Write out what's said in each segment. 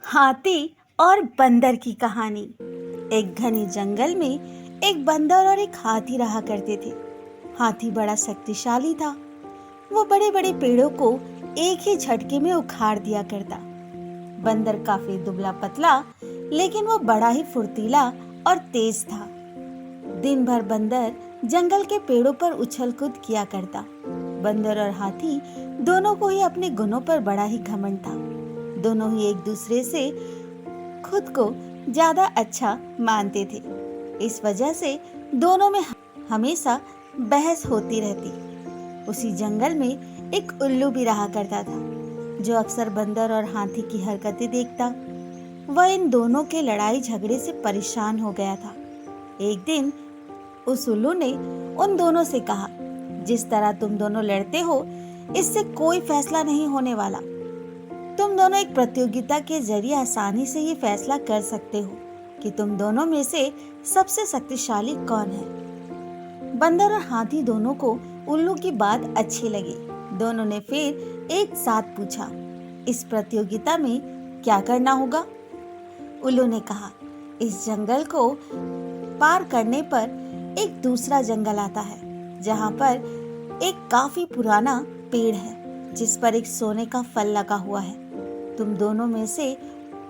हाथी और बंदर की कहानी। एक घने जंगल में एक बंदर और एक हाथी रहा करते थे। हाथी बड़ा शक्तिशाली था। वो बड़े बड़े पेड़ों को एक ही झटके में उखाड़ दिया करता। बंदर काफी दुबला पतला, लेकिन वो बड़ा ही फुर्तीला और तेज था। दिन भर बंदर जंगल के पेड़ों पर उछल कूद किया करता। बंदर और हाथी दोनों को ही अपने गुणों पर बड़ा ही घमंड था। दोनों ही एक दूसरे से खुद को ज्यादा अच्छा मानते थे। इस वजह से दोनों में हमेशा बहस होती रहती। उसी जंगल में एक उल्लू भी रहा करता था, जो अक्सर बंदर और हाथी की हरकतें देखता। वह इन दोनों के लड़ाई झगड़े से परेशान हो गया था। एक दिन उस उल्लू ने उन दोनों से कहा, जिस तरह तुम दोनों लड़ते हो, इससे कोई फैसला नहीं होने वाला। तुम दोनों एक प्रतियोगिता के जरिए आसानी से ये फैसला कर सकते हो कि तुम दोनों में से सबसे शक्तिशाली कौन है। बंदर और हाथी दोनों को उल्लू की बात अच्छी लगी। दोनों ने फिर एक साथ पूछा, इस प्रतियोगिता में क्या करना होगा? उल्लू ने कहा, इस जंगल को पार करने पर एक दूसरा जंगल आता है, जहाँ पर एक काफी पुराना पेड़ है, जिस पर एक सोने का फल लगा हुआ है। तुम दोनों में से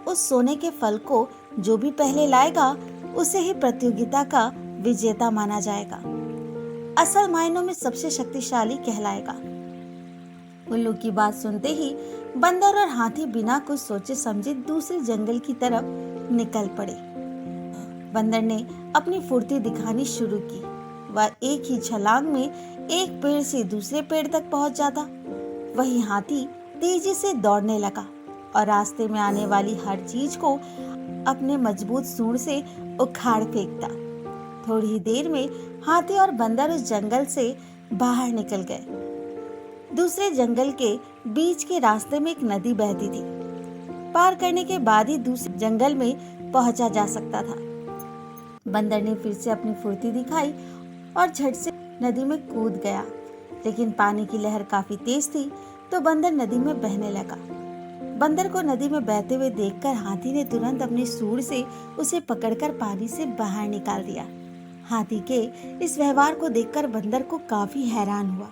उस सोने के फल को जो भी पहले लाएगा, उसे ही प्रतियोगिता का विजेता माना जाएगा। असल मायनों में सबसे शक्तिशाली कहलाएगा। उल्लू की बात सुनते ही बंदर और हाथी बिना कुछ सोचे समझे दूसरे जंगल की तरफ निकल पड़े। बंदर ने अपनी फुर्ती दिखानी शुरू की। वह एक ही छलांग में एक पेड़ से दूसरे पेड़ तक पहुंच जाता। वही हाथी तेजी से दौड़ने लगा और रास्ते में आने वाली हर चीज को अपने मजबूत सूंड से उखाड़ फेंकता। थोड़ी ही देर में हाथी और बंदर उस जंगल से बाहर निकल गए। दूसरे जंगल के बीच के रास्ते में एक नदी बहती थी। पार करने के बाद ही दूसरे जंगल में पहुंचा जा सकता था। बंदर ने फिर से अपनी फुर्ती दिखाई और झट से नदी में कूद गया, लेकिन पानी की लहर काफी तेज थी, तो बंदर नदी में बहने लगा। बंदर को नदी में बहते हुए देखकर हाथी ने तुरंत अपनी सूंड से उसे पकड़कर पानी से बाहर निकाल दिया। हाथी के इस व्यवहार को देखकर बंदर को काफी हैरान हुआ।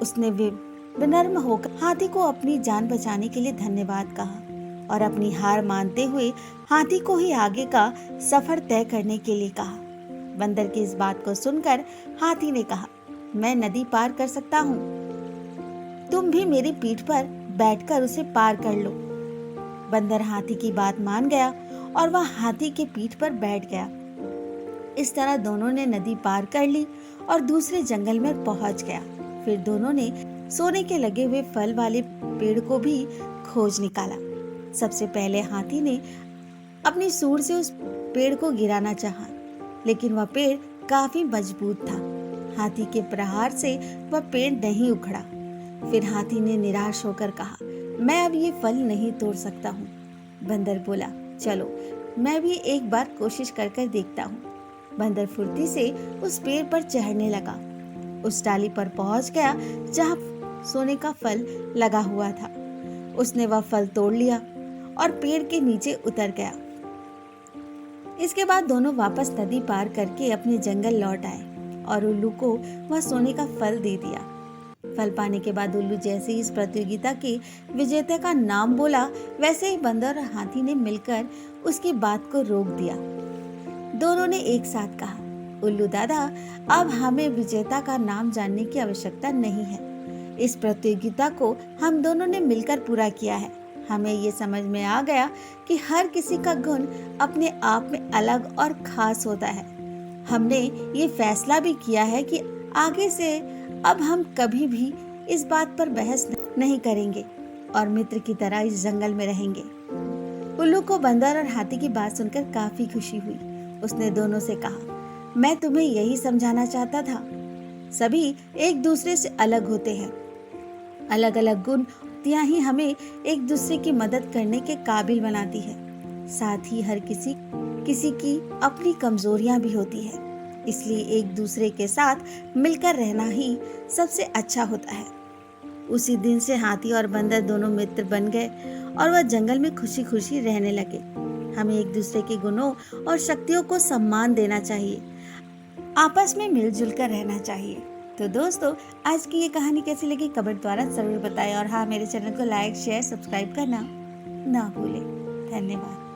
उसने विनम्र होकर हाथी को अपनी जान बचाने के लिए धन्यवाद कहा और अपनी हार मानते हुए हाथी को ही आगे का सफर तय करने के लिए कहा। बंदर की इस बात को सुनकर हाथी ने कहा, मैं नदी पार कर सकता हूँ, तुम भी मेरी पीठ पर बैठकर उसे पार कर लो। बंदर हाथी की बात मान गया और वह हाथी के पीठ पर बैठ गया। इस तरह दोनों ने नदी पार कर ली और दूसरे जंगल में पहुंच गया। फिर दोनों ने सोने के लगे हुए फल वाले पेड़ को भी खोज निकाला। सबसे पहले हाथी ने अपनी सूंड से उस पेड़ को गिराना चाहा, लेकिन वह पेड़ काफी मजबूत था। हाथी के प्रहार से वह पेड़ नहीं उखड़ा। फिर हाथी ने निराश होकर कहा, मैं अब ये फल नहीं तोड़ सकता हूँ। बंदर बोला, चलो मैं भी एक बार कोशिश कर देखता हूँ। बंदर फुर्ती से उस पेड़ पर चढ़ने लगा। उस डाली पर पहुंच गया जहाँ सोने का फल लगा हुआ था। उसने वह फल तोड़ लिया और पेड़ के नीचे उतर गया। इसके बाद दोनों वापस नदी पार करके अपने जंगल लौट आए और उल्लू को वह सोने का फल दे दिया। फल पाने के बाद उल्लू जैसे ही इस प्रतियोगिता के विजेता का नाम बोला, वैसे ही बंदर और हाथी ने मिलकर उसकी बात को रोक दिया। दोनों ने एक साथ कहा, उल्लू दादा, अब हमें विजेता का नाम जानने की आवश्यकता नहीं है। इस प्रतियोगिता को हम दोनों ने मिलकर पूरा किया है। हमें ये समझ में आ गया कि हर किसी का गुण अपने आप में अलग और खास होता है। हमने ये फैसला भी किया है कि आगे से अब हम कभी भी इस बात पर बहस नहीं करेंगे और मित्र की तरह इस जंगल में रहेंगे। उल्लू को बंदर और हाथी की बात सुनकर काफी खुशी हुई। उसने दोनों से कहा, मैं तुम्हें यही समझाना चाहता था, सभी एक दूसरे से अलग होते हैं। अलग अलग गुण ही हमें एक दूसरे की मदद करने के काबिल बनाती है। साथ ही हर किसी की अपनी कमजोरियां भी होती है, इसलिए एक दूसरे के साथ मिलकर रहना ही सबसे अच्छा होता है। उसी दिन से हाथी और बंदर दोनों मित्र बन गए और वह जंगल में खुशी खुशी रहने लगे। हमें एक दूसरे के गुणों और शक्तियों को सम्मान देना चाहिए, आपस में मिलजुल कर रहना चाहिए। तो दोस्तों, आज की ये कहानी कैसी लगी कमेंट द्वारा जरूर बताएं और हाँ, मेरे चैनल को लाइक शेयर सब्सक्राइब करना ना भूलें। धन्यवाद।